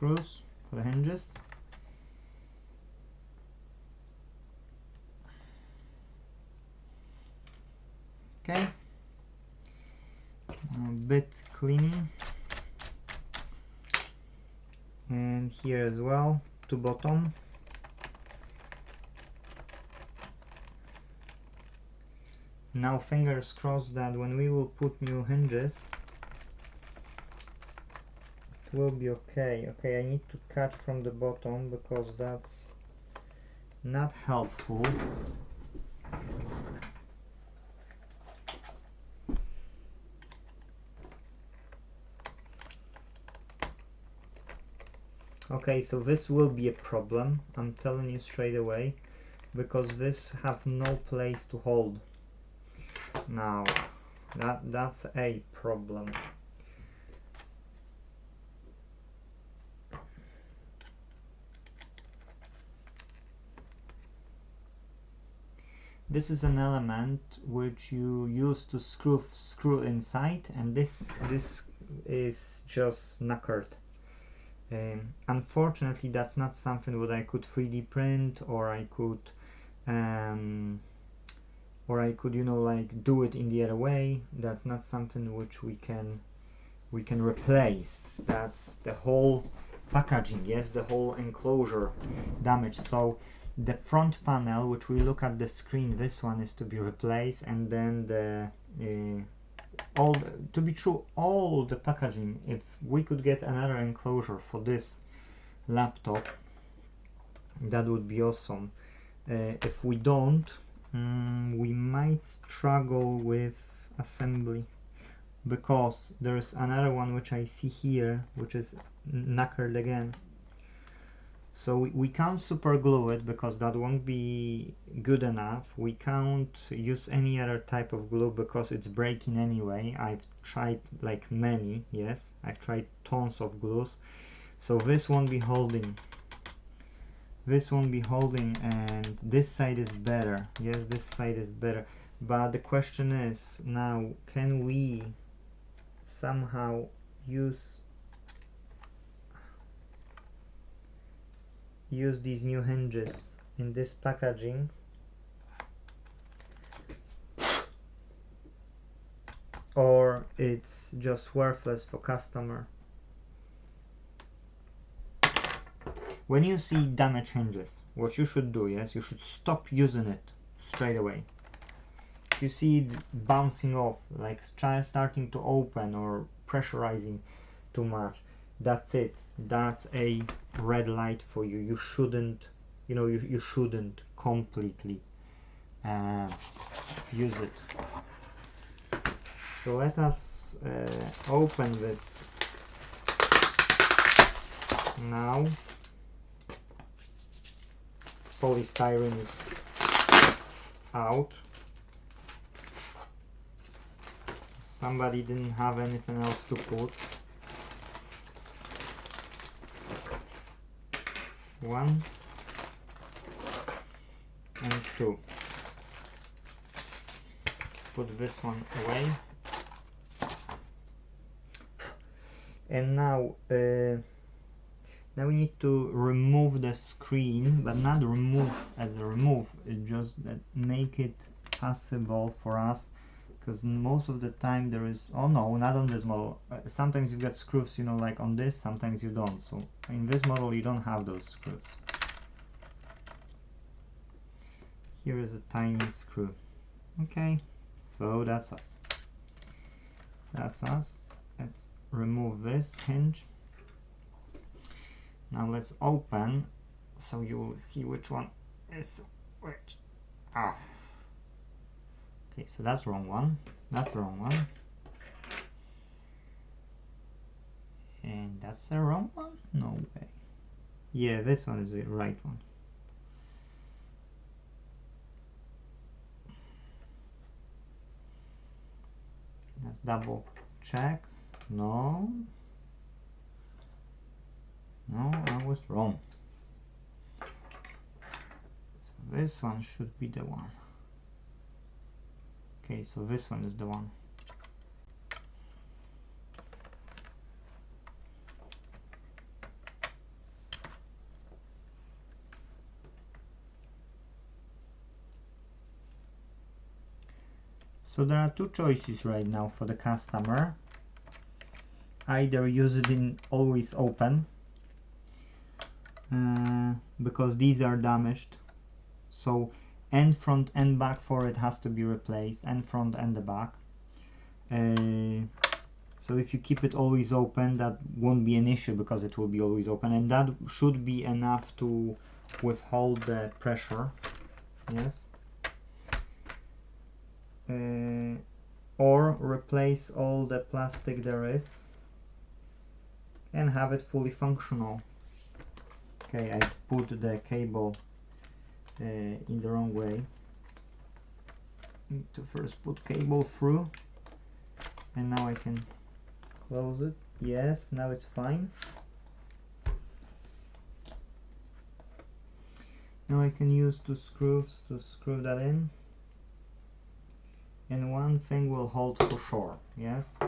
screws for the hinges. Okay, a bit cleaning, and here as well to bottom. Now fingers crossed that when we will put new hinges it will be okay. Okay, I need to cut from the bottom because that's not helpful. Okay, so this will be a problem, I'm telling you straight away, because this have no place to hold. Now that's a problem. This is an element which you use to screw inside, and this is just knackered. Unfortunately, that's not something that I could 3D print, or I could you know, like do it in the other way. That's not something which we can replace. That's the whole packaging, yes, the whole enclosure damage. So the front panel, which we look at the screen, this one is to be replaced, and then the to be true, all the packaging, if we could get another enclosure for this laptop, that would be awesome. If we don't, we might struggle with assembly, because there is another one which I see here which is knackered again. So we can't super glue it because that won't be good enough. We can't use any other type of glue because it's breaking anyway. I've tried like many, yes, I've tried tons of glues. So this won't be holding. This won't be holding, and this side is better. Yes, this side is better. But the question is now, can we somehow use these new hinges in this packaging, or it's just worthless for customer? When you see damaged hinges, what you should do, yes, you should stop using it straight away. If you see it bouncing off, like starting to open or pressurizing too much, that's it. That's a red light for you. You shouldn't, you know, you shouldn't completely use it. So let us open this now. Polystyrene is out. Somebody didn't have anything else to put. 1 and 2. Put this one away. And now now we need to remove the screen, but not remove as a remove, just that make it possible for us, because most of the time there is, oh no, not on this model, sometimes you've got screws, you know, like on this, sometimes you don't. So in this model you don't have those screws. Here is a tiny screw. Okay, so that's us. Let's remove this hinge. Now let's open, so you will see which one is which. Okay, so that's the wrong one. That's the wrong one. And that's the wrong one? No way. Yeah, this one is the right one. Let's double check. No. No, I was wrong. So this one should be the one. Okay, so this one is the one. So there are two choices right now for the customer. Either use it in always open, because these are damaged, so end front and back for it has to be replaced, and front and the back. So if you keep it always open, that won't be an issue because it will be always open, and that should be enough to withhold the pressure. Yes. Or replace all the plastic there is and have it fully functional. Okay, I put the cable in the wrong way. Need to first put cable through, and now I can close it. Yes, now it's fine. Now I can use two screws to screw that in, and one thing will hold for sure. Yes.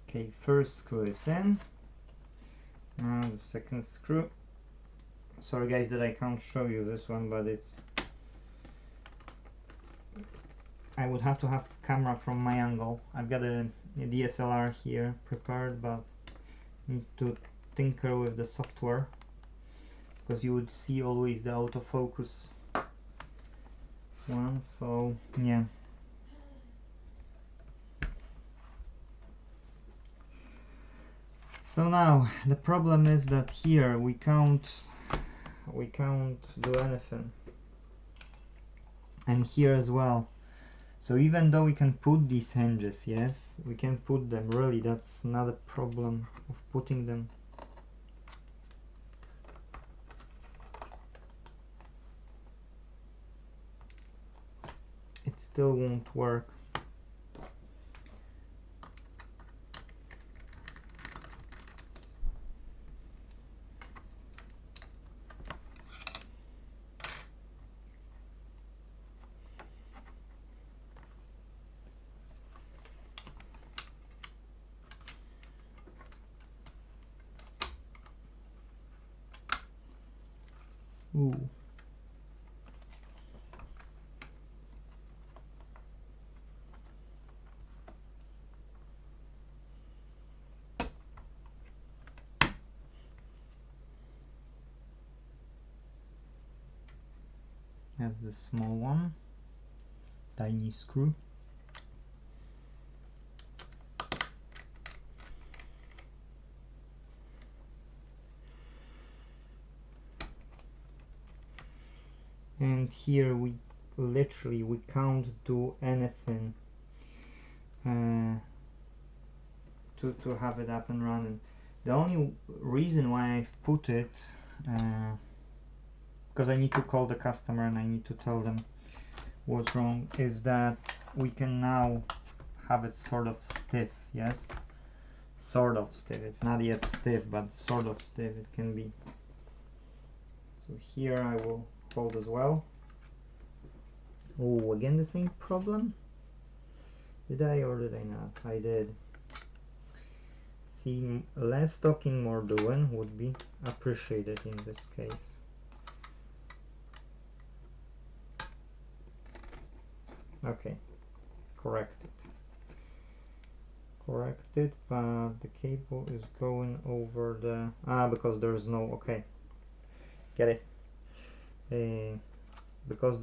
Okay, first screw is in. Now the second screw. Sorry guys that I can't show you this one, but it's, I would have to have camera from my angle. I've got a DSLR here prepared, but need to tinker with the software, because you would see always the autofocus one. So yeah. So now the problem is that here we can't do anything, and here as well. So even though we can put these hinges, yes, we can put them. Really, that's not a problem of putting them. It still won't work. Ooh. That's the small one, tiny screw. And here we literally we can't do anything to have it up and running. The only reason why I've put it, because I need to call the customer and I need to tell them what's wrong, is that we can now have it sort of stiff. Yes, sort of stiff. It's not yet stiff, but sort of stiff it can be. So here I will hold as well. Oh, again the same problem. Did I or did I not? I did. See, less talking, more doing would be appreciated in this case. Okay, corrected. Corrected, but the cable is going over the because there's no, okay, get it. Because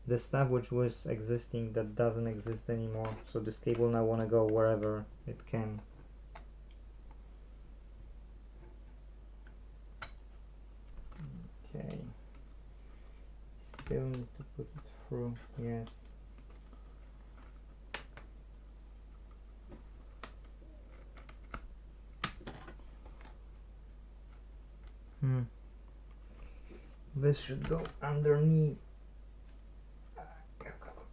the stuff which was existing, that doesn't exist anymore, so this cable now want to go wherever it can. Okay, still need to put it through. Yes. This should go underneath.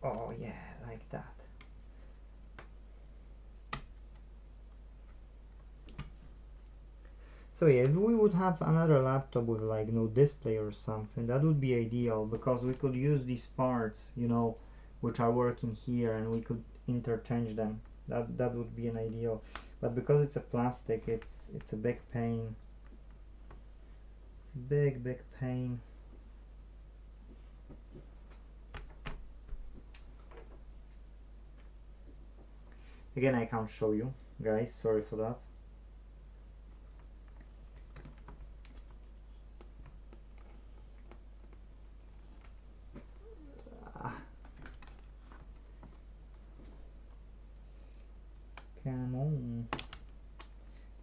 Oh yeah, like that. So yeah, if we would have another laptop with like no display or something, that would be ideal, because we could use these parts, you know, which are working here, and we could interchange them. That would be an ideal, but because it's a plastic, it's a big pain. It's a big pain. Again, I can't show you guys, sorry for that. Come on.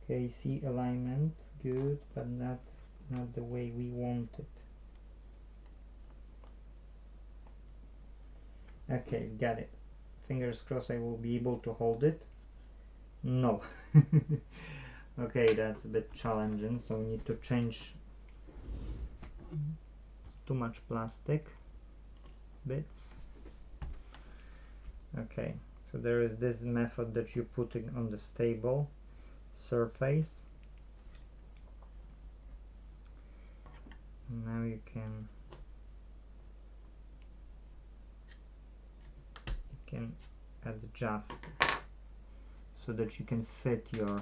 Okay, see alignment, good, but that's not the way we want it. Okay, got it. Fingers crossed I will be able to hold it. No. Okay, that's a bit challenging, so we need to change. It's too much plastic bits. Okay, so there is this method that you put it on the stable surface. Now you can adjust it so that you can fit your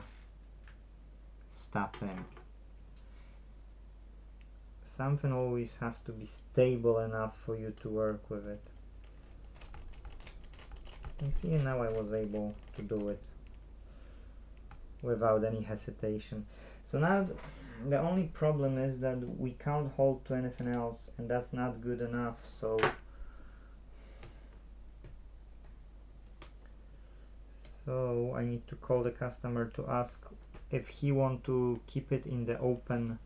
stuff in. Something always has to be stable enough for you to work with it. You see, now I was able to do it without any hesitation. So now the only problem is that we can't hold to anything else, and that's not good enough. So I need to call the customer to ask if he want to keep it in the open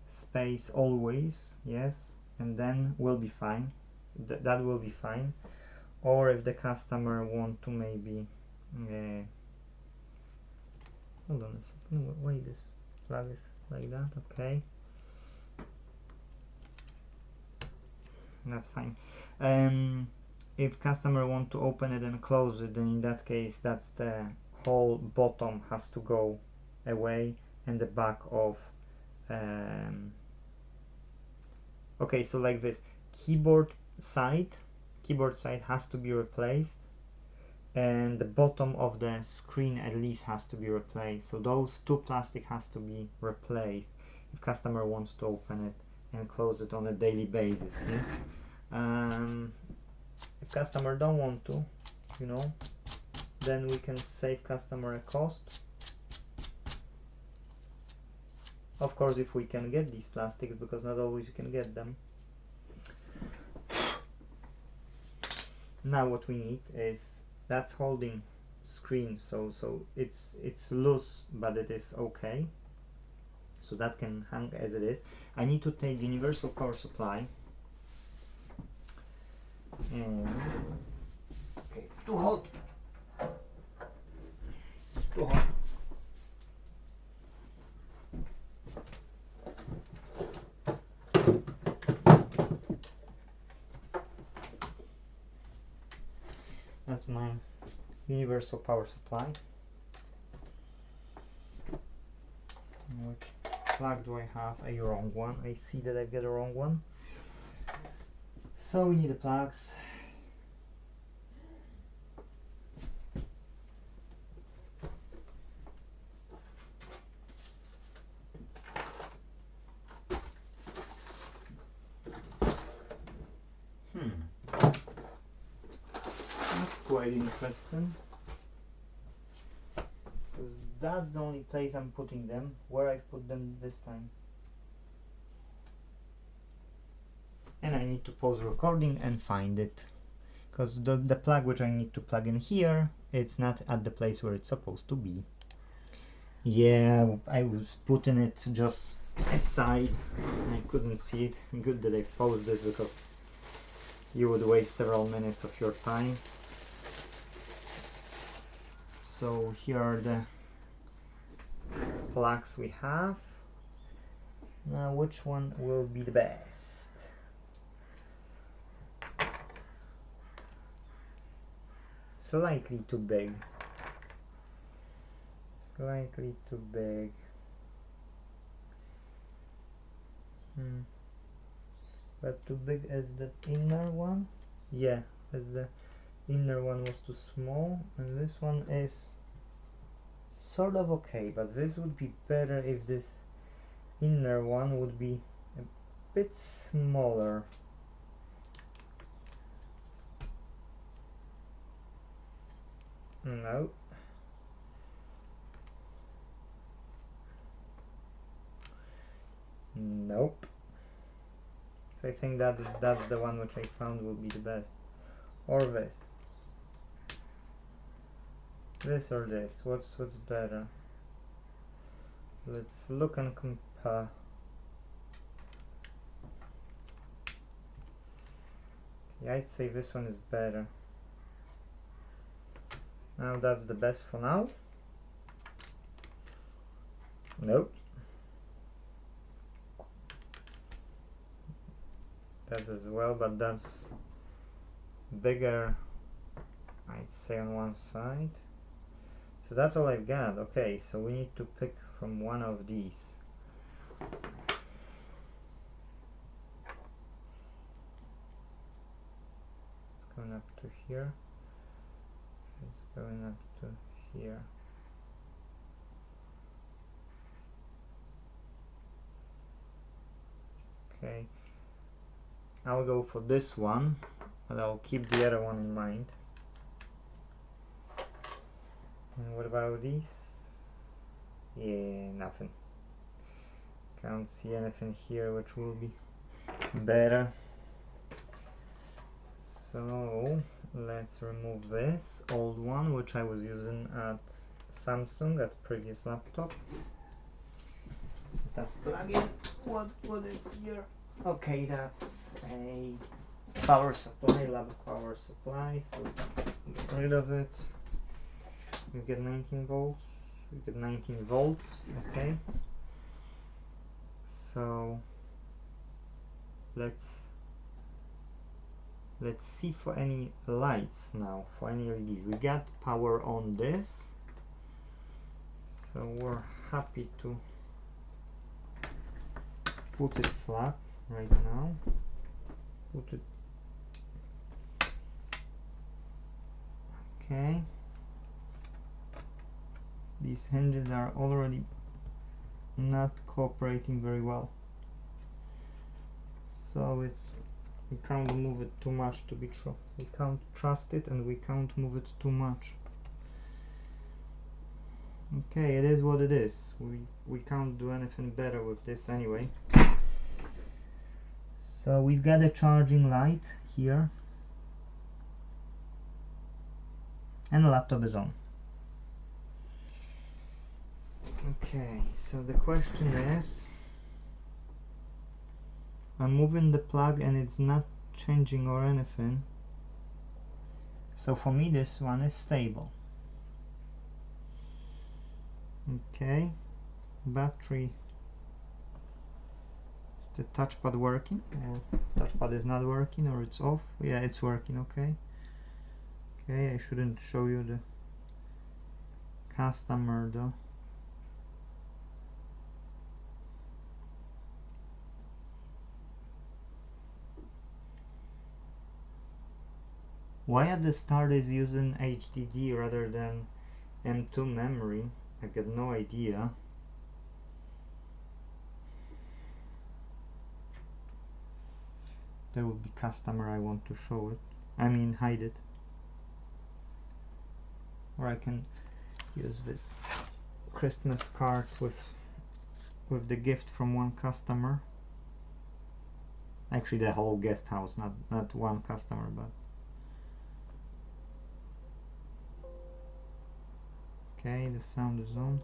space always, yes, and then we'll be fine. That will be fine. Or if the customer want to maybe hold on a second, why this plug is like that? Okay, that's fine. If customer want to open it and close it, then in that case that's the whole bottom has to go away and the back of okay, so like this, keyboard side has to be replaced, and the bottom of the screen at least has to be replaced. So those two plastic has to be replaced if customer wants to open it and close it on a daily basis, yes. If customer don't want to, you know, then we can save customer a cost. Of course, if we can get these plastics, because not always you can get them. Now what we need is, that's holding screen, so it's loose, but it is okay. So that can hang as it is. I need to take universal power supply. And okay, it's too hot. It's too hot. That's my universal power supply. Which plug do I have? A wrong one. I see that I've got a wrong one. So we need the plugs. That's quite interesting. Because that's the only place I'm putting them. Where I put them this time. And I need to pause recording and find it, because the plug which I need to plug in here, it's not at the place where it's supposed to be. Yeah, I was putting it just aside. I couldn't see it. Good that I paused it, because you would waste several minutes of your time. So here are the plugs we have. Now which one will be the best? Slightly too big. Slightly too big. But too big as the inner one? Yeah, as the inner one was too small, and this one is sort of okay, but this would be better if this inner one would be a bit smaller. No. Nope. So I think that's the one which I found will be the best. Or this. This or this. What's better? Let's look and compare. Yeah, I'd say this one is better. Now that's the best for now. Nope. That as well, but that's bigger, I'd say, on one side. So that's all I've got. Okay, so we need to pick from one of these. It's going up to here. It's going up to here. Okay, I'll go for this one, but I'll keep the other one in mind. And what about these? Yeah, nothing. Can't see anything here which will be better. So let's remove this old one which I was using at Samsung at previous laptop. Let's plug in what is here. Okay, that's a power supply, lab power supply, so get rid of it. We get 19 volts. We get 19 volts. Okay. So let's see for any lights now, for any LEDs. We got power on this, so we're happy to put it flat right now. Put it. Okay. These hinges are already not cooperating very well, so we can't move it too much to be true. We can't trust it and we can't move it too much. Okay, it is what it is. We can't do anything better with this anyway. So we've got a charging light here and the laptop is on. Okay, so the question is, I'm moving the plug and it's not changing or anything. So for me this one is stable. Okay, battery. Is the touchpad working? Or touchpad is not working, or it's off? Yeah, it's working. Okay. Okay, I shouldn't show you the customer though. Why at the start is using HDD rather than M2 memory? I got no idea. There would be customer, I want to show it. I mean hide it. Or I can use this Christmas card with the gift from one customer. Actually the whole guest house, not one customer, but okay, the sound is on.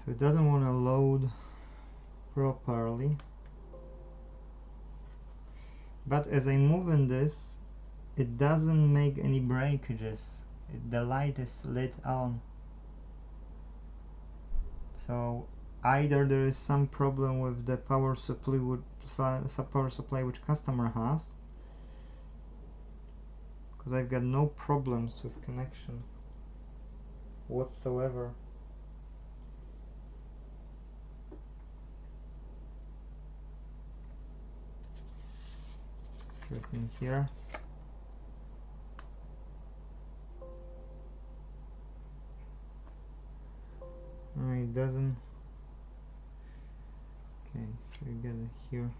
So it doesn't want to load properly. But as I move in this, it doesn't make any breakages. The light is lit on. So either there is some problem with the power supply which customer has, because I've got no problems with connection whatsoever. . in here. It doesn't. Okay, so you get it here.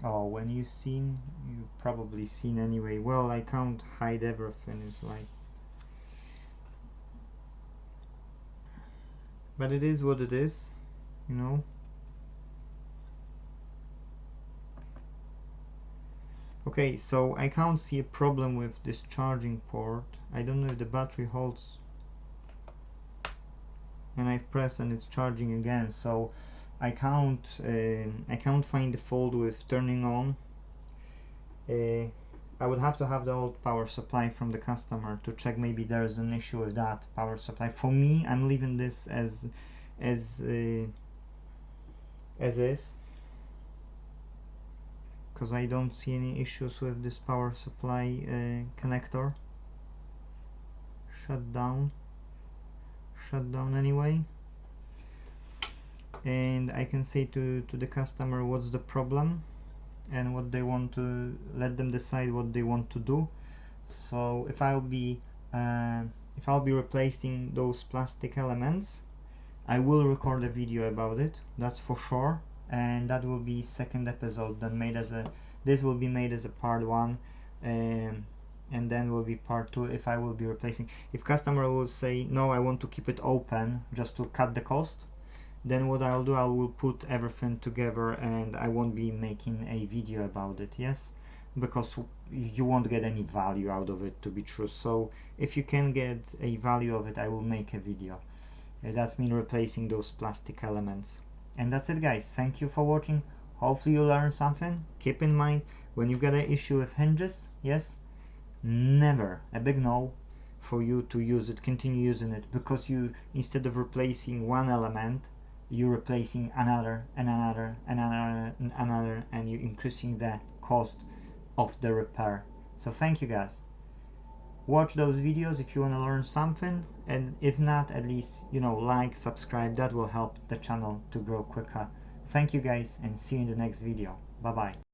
Oh, when you've probably seen anyway. Well, I can't hide everything. It's like, but it is what it is, you know. Okay, so I can't see a problem with this charging port. I don't know if the battery holds, and I've pressed and it's charging again, so I can't find the fault with turning on. I would have to have the old power supply from the customer to check maybe there's an issue with that power supply. For me, I'm leaving this as is, because I don't see any issues with this power supply connector. Shut down anyway, and I can say to the customer what's the problem and what they want to, let them decide what they want to do. So if I'll be replacing those plastic elements, I will record a video about it, that's for sure, and that will be second episode, then made as a, this will be made as a part 1, and then will be part 2 if I will be replacing. If customer will say no, I want to keep it open just to cut the cost, then what I'll do, I will put everything together and I won't be making a video about it, yes, because you won't get any value out of it, to be true. So if you can get a value of it, I will make a video. That's me replacing those plastic elements. And that's it, guys. Thank you for watching. Hopefully you learned something. Keep in mind, when you get an issue with hinges, yes, never, a big no, for you to use it, continue using it, because you, instead of replacing one element, you're replacing another and another and another and another, and you're increasing the cost of the repair. So thank you, guys. Watch those videos if you want to learn something, and if not, at least, you know, like, subscribe. That will help the channel to grow quicker. Thank you, guys, and see you in the next video. Bye bye.